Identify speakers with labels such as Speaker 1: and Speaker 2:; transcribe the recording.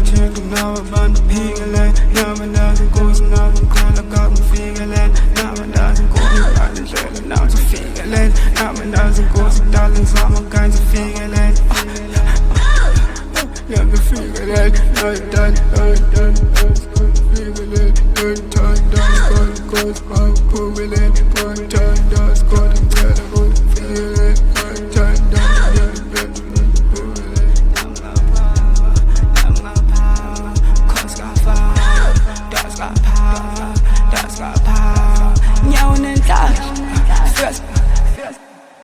Speaker 1: check now about the piglet. Now my doesn't go, now I'm call, I got my figure. Now my doesn't go, now it's a figure. Now my doesn't go, dollars, all my kinds of figure. Yeah, the figure. Now it's done, figure. Learn time, dance, go, I'm pulling. One time, dance, go, I'm figure.